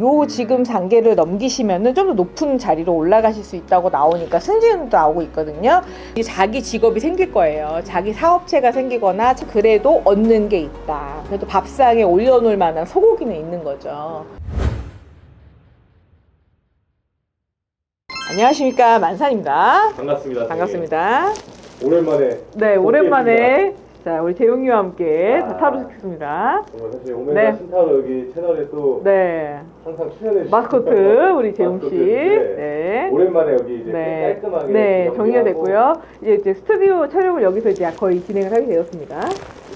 요 지금 단계를 넘기시면은 좀 더 높은 자리로 올라가실 수 있다고 나오니까 승진도 나오고 있거든요. 자기 직업이 생길 거예요. 자기 사업체가 생기거나 그래도 얻는 게 있다. 그래도 밥상에 올려놓을 만한 소고기는 있는 거죠. 안녕하십니까, 만산입니다. 반갑습니다. 반갑습니다. 오랜만에. 네, 오랜만에 자, 우리 재용이와 함께 타로 시켰습니다. 정말 사실 오메가 신타로 여기 채널에 또 항상 출연해 주시는 마스코트 우리 재용 씨. 네. 오랜만에 여기 이제 깔끔하게 정리가 됐고요. 이제 스튜디오 촬영을 여기서 이제 거의 진행을 하게 되었습니다.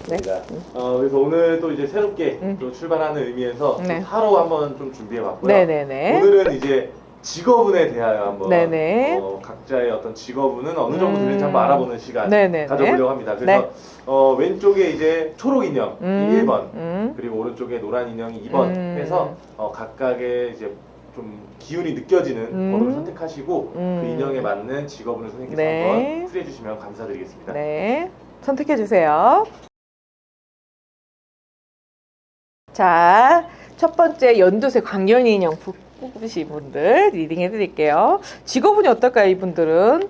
네. 그래서 오늘 또 이제 새롭게 또 출발하는 의미에서 또 타로 한번 좀 준비해봤고요. 오늘은 이제 직업운에 대하여 한번 각자의 어떤 직업운은 어느 정도 되는지 한번 알아보는 시간 가져보려고 합니다. 그래서 왼쪽에 이제 초록 인형이 1번 그리고 오른쪽에 노란 인형이 2번 해서 각각의 이제 좀 기운이 느껴지는 번호를 선택하시고 그 인형에 맞는 직업운을 선생님께서 한번 풀이해 주시면 감사드리겠습니다. 네, 선택해 주세요. 자, 첫 번째 연두색 광견이 인형 뽑으신 분들 리딩 해드릴게요. 직업운이 어떨까요, 이분들은?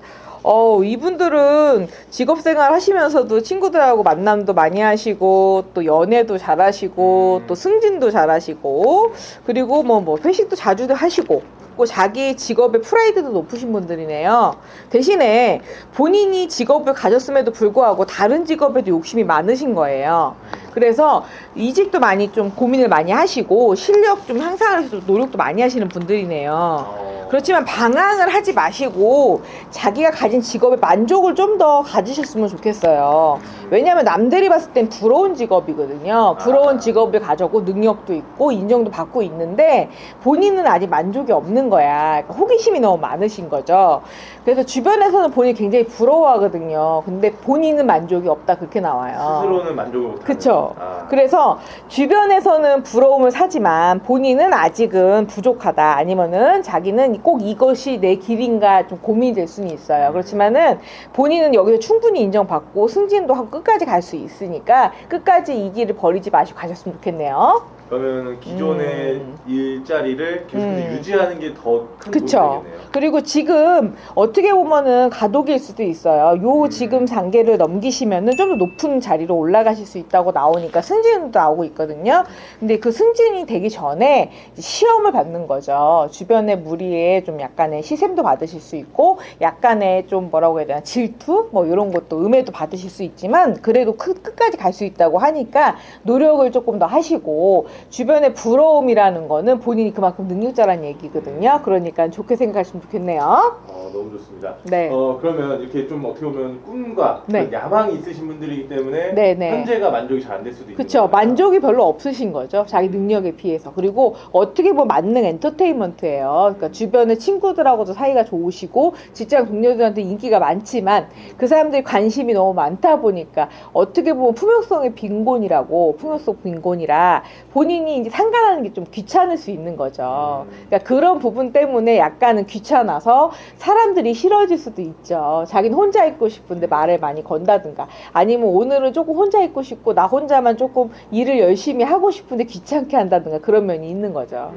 이분들은 직업생활 하시면서도 친구들하고 만남도 많이 하시고 또 연애도 잘하시고 또 승진도 잘하시고 그리고 뭐 회식도 자주 하시고 자기 직업의 프라이드도 높으신 분들이네요. 대신에 본인이 직업을 가졌음에도 불구하고 다른 직업에도 욕심이 많으신 거예요. 그래서 이직도 많이 좀 고민을 많이 하시고 실력 좀 향상을 해서 노력도 많이 하시는 분들이네요. 그렇지만 방황을 하지 마시고 자기가 가진 직업에 만족을 좀 더 가지셨으면 좋겠어요. 왜냐하면 남들이 봤을 땐 부러운 직업이거든요. 부러운 직업을 가졌고 능력도 있고 인정도 받고 있는데 본인은 아직 만족이 없는 거야. 그러니까 호기심이 너무 많으신 거죠. 그래서 주변에서는 본인이 굉장히 부러워하거든요. 근데 본인은 만족이 없다, 그렇게 나와요. 스스로는 만족을 못하는. 그쵸. 그래서 주변에서는 부러움을 사지만 본인은 아직은 부족하다, 아니면은 자기는 꼭 이것이 내 길인가 좀 고민이 될 수는 있어요. 그렇지만은 본인은 여기서 충분히 인정받고 승진도 하고 끝까지 갈 수 있으니까 끝까지 이 길을 버리지 마시고 가셨으면 좋겠네요. 그러면 기존의 일자리를 계속 유지하는 게 더 큰 도움이 되겠네요. 그리고 지금 어떻게 보면은 가독일 수도 있어요. 요 지금 단계를 넘기시면은 좀 더 높은 자리로 올라가실 수 있다고 나오니까 승진도 나오고 있거든요. 근데 그 승진이 되기 전에 시험을 받는 거죠. 주변의 무리에 좀 약간의 시샘도 받으실 수 있고 약간의 좀 뭐라고 해야 되나, 질투 뭐 이런 것도 음해도 받으실 수 있지만 그래도 끝까지 갈 수 있다고 하니까 노력을 조금 더 하시고, 주변의 부러움이라는 거는 본인이 그만큼 능력자라는 얘기거든요. 그러니까 좋게 생각하시면 좋겠네요. 너무 좋습니다. 네. 그러면 이렇게 좀 어떻게 보면 꿈과 야망이 있으신 분들이기 때문에 현재가 만족이 잘 안 될 수도 있는 그렇죠. 만족이 별로 없으신 거죠. 자기 능력에 비해서. 그리고 어떻게 보면 만능 엔터테인먼트예요. 그러니까 주변의 친구들하고도 사이가 좋으시고 직장 동료들한테 인기가 많지만 그 사람들이 관심이 너무 많다 보니까 어떻게 보면 풍요성의 빈곤이라고, 풍요성 빈곤이라 본인이 이제 상관하는 게 좀 귀찮을 수 있는 거죠. 그러니까 그런 부분 때문에 약간은 귀찮아서 사람들이 싫어질 수도 있죠. 자기는 혼자 있고 싶은데 말을 많이 건다든가, 아니면 오늘은 조금 혼자 있고 싶고 나 혼자만 조금 일을 열심히 하고 싶은데 귀찮게 한다든가 그런 면이 있는 거죠.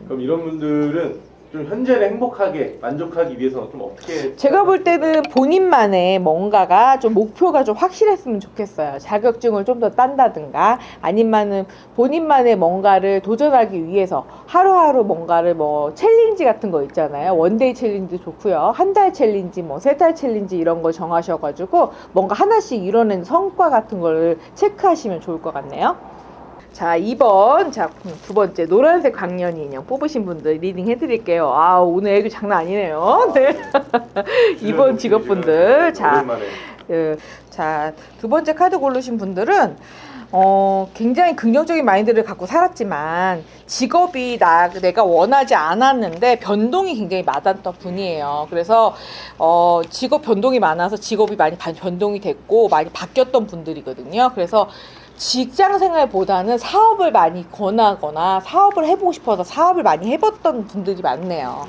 그럼 이런 분들은 좀 현재를 행복하게 만족하기 위해서 좀 어떻게? 제가 볼 때는 본인만의 뭔가가 좀 목표가 좀 확실했으면 좋겠어요. 자격증을 좀 더 딴다든가 아니면은 본인만의 뭔가를 도전하기 위해서 하루하루 뭔가를 뭐 챌린지 같은 거 있잖아요. 원데이 챌린지 좋고요. 한 달 챌린지, 뭐 세 달 챌린지 이런 거 정하셔가지고 뭔가 하나씩 이뤄낸 성과 같은 걸 체크하시면 좋을 것 같네요. 자, 2번. 자, 두 번째 노란색 광년이 인형 뽑으신 분들 리딩 해드릴게요. 오늘 애교 장난 아니네요. 네. 2번 직업분들. 자, 두 번째 카드 고르신 분들은 굉장히 긍정적인 마인드를 갖고 살았지만 직업이 내가 원하지 않았는데 변동이 굉장히 많았던 분이에요. 그래서 직업 변동이 많아서 직업이 많이 변동이 됐고 많이 바뀌었던 분들이거든요. 그래서 직장 생활보다는 사업을 많이 권하거나 사업을 해보고 싶어서 사업을 많이 해봤던 분들이 많네요.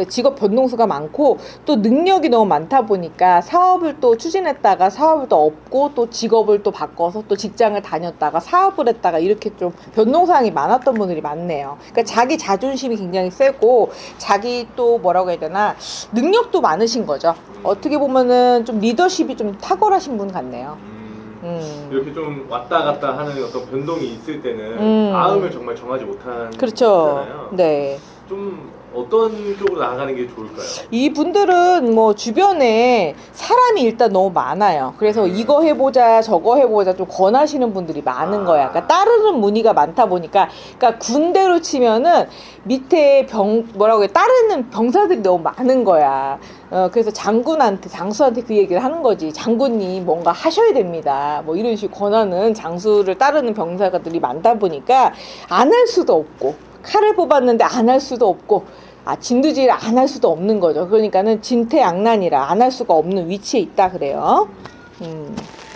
직업 변동수가 많고 또 능력이 너무 많다 보니까 사업을 또 추진했다가 사업을 또 없고 또 직업을 또 바꿔서 또 직장을 다녔다가 사업을 했다가 이렇게 좀 변동사항이 많았던 분들이 많네요. 그러니까 자기 자존심이 굉장히 세고 자기 또 뭐라고 해야 되나 능력도 많으신 거죠. 어떻게 보면은 좀 리더십이 좀 탁월하신 분 같네요. 이렇게 좀 왔다 갔다 하는 어떤 변동이 있을 때는 마음을 정말 정하지 못하는 그렇죠. 거잖아요. 네. 좀 어떤 쪽으로 나아가는 게 좋을까요? 이분들은 뭐 주변에 사람이 일단 너무 많아요. 그래서 이거 해보자 저거 해보자 좀 권하시는 분들이 많은 거야. 그러니까 따르는 문의가 많다 보니까, 그러니까 군대로 치면은 밑에 뭐라고 해, 따르는 병사들이 너무 많은 거야. 그래서 장수한테 그 얘기를 하는 거지. 장군님 뭔가 하셔야 됩니다. 뭐 이런 식으로 권하는 장수를 따르는 병사들이 많다 보니까 안 할 수도 없고, 칼을 뽑았는데 안 할 수도 없고, 진두지휘를 안 할 수도 없는 거죠. 그러니까는 진퇴양난이라 안 할 수가 없는 위치에 있다 그래요.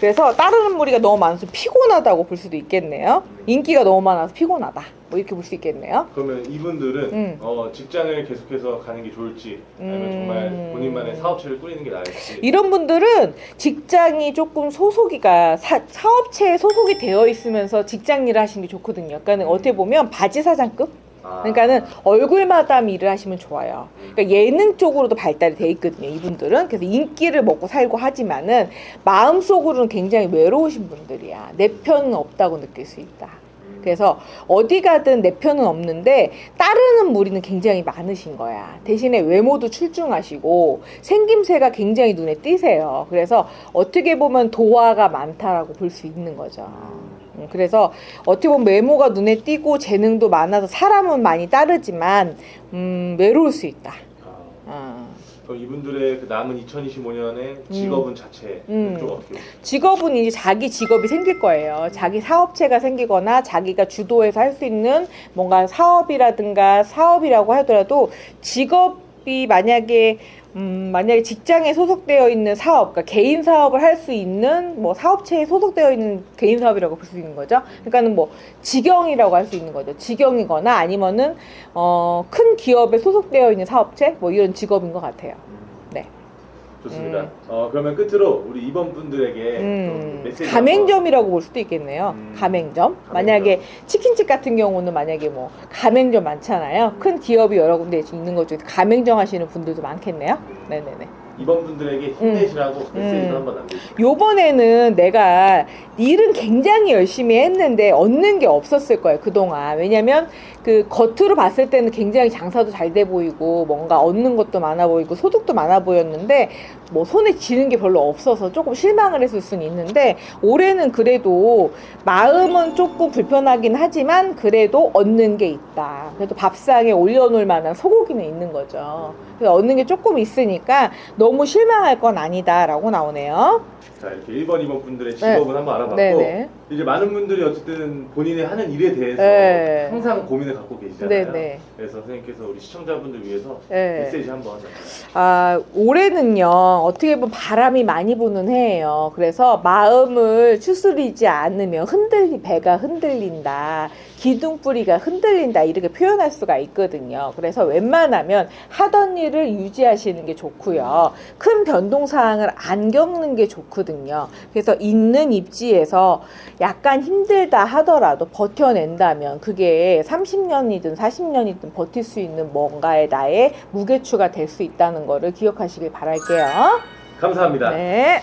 그래서 따르는 무리가 너무 많아서 피곤하다고 볼 수도 있겠네요. 인기가 너무 많아서 피곤하다. 뭐 이렇게 볼 수 있겠네요. 그러면 이분들은 직장을 계속해서 가는 게 좋을지 아니면 정말 본인만의 사업체를 꾸리는 게 나을지. 이런 분들은 직장이 조금 소속이가 사업체에 소속이 되어 있으면서 직장 일을 하시는 게 좋거든요. 그러니까 어떻게 보면 바지 사장급? 그러니까는 얼굴 마담 일을 하시면 좋아요. 그러니까 예능 쪽으로도 발달이 돼 있거든요, 이분들은. 그래서 인기를 먹고 살고 하지만은 마음속으로는 굉장히 외로우신 분들이야. 내 편은 없다고 느낄 수 있다. 그래서 어디 가든 내 편은 없는데 따르는 무리는 굉장히 많으신 거야. 대신에 외모도 출중하시고 생김새가 굉장히 눈에 띄세요. 그래서 어떻게 보면 도화가 많다라고 볼 수 있는 거죠. 그래서 어떻게 보면 외모가 눈에 띄고 재능도 많아서 사람은 많이 따르지만 외로울 수 있다. 그럼 이분들의 그 남은 2025년의 직업은 자체 쪽 어떻게? 직업은 이제 자기 직업이 생길 거예요. 자기 사업체가 생기거나 자기가 주도해서 할 수 있는 뭔가 사업이라든가 사업이라고 하더라도 직업이 만약에 직장에 소속되어 있는 사업, 그러니까 개인 사업을 할 수 있는 뭐 사업체에 소속되어 있는 개인 사업이라고 볼 수 있는 거죠. 그러니까는 뭐 직영이라고 할 수 있는 거죠. 직영이거나 아니면은 큰 기업에 소속되어 있는 사업체, 뭐 이런 직업인 것 같아요. 네. 좋습니다. 그러면 끝으로 우리 이번 분들에게 좀 메시지 가맹점이라고 볼 수도 있겠네요. 가맹점. 만약에 치킨집 같은 경우는 만약에 뭐 가맹점 많잖아요. 큰 기업이 여러 군데 있는 것 중에 가맹점 하시는 분들도 많겠네요. 네네네. 이번 분들에게 힘내시라고 메시지도 한번 남겨주세요. 요번에는 내가 일은 굉장히 열심히 했는데 얻는 게 없었을 거예요, 그동안. 왜냐면 그 겉으로 봤을 때는 굉장히 장사도 잘 돼 보이고 뭔가 얻는 것도 많아 보이고 소득도 많아 보였는데 뭐 손에 쥐는 게 별로 없어서 조금 실망을 했을 수는 있는데, 올해는 그래도 마음은 조금 불편하긴 하지만 그래도 얻는 게 있다. 그래도 밥상에 올려놓을 만한 소고기는 있는 거죠. 그래서 얻는 게 조금 있으니까 너무 실망할 건 아니다라고 나오네요. 자, 이렇게 1번, 2번 분들의 직업은 한번 알아봤고, 네네. 이제 많은 분들이 어쨌든 본인이 하는 일에 대해서 항상 고민을 갖고 계시잖아요. 네네. 그래서 선생님께서 우리 시청자분들 위해서 네. 메시지 한번 남겨주세요. 올해는요, 어떻게 보면 바람이 많이 부는 해예요. 그래서 마음을 추스리지 않으면 배가 흔들린다, 기둥뿌리가 흔들린다, 이렇게 표현할 수가 있거든요. 그래서 웬만하면 하던 일을 유지하시는 게 좋고요. 큰 변동사항을 안 겪는 게 좋거든요. 그래서 있는 입지에서 약간 힘들다 하더라도 버텨낸다면 그게 30년이든 40년이든 버틸 수 있는 뭔가의 나의 무게추가 될 수 있다는 거를 기억하시길 바랄게요. 감사합니다. 네.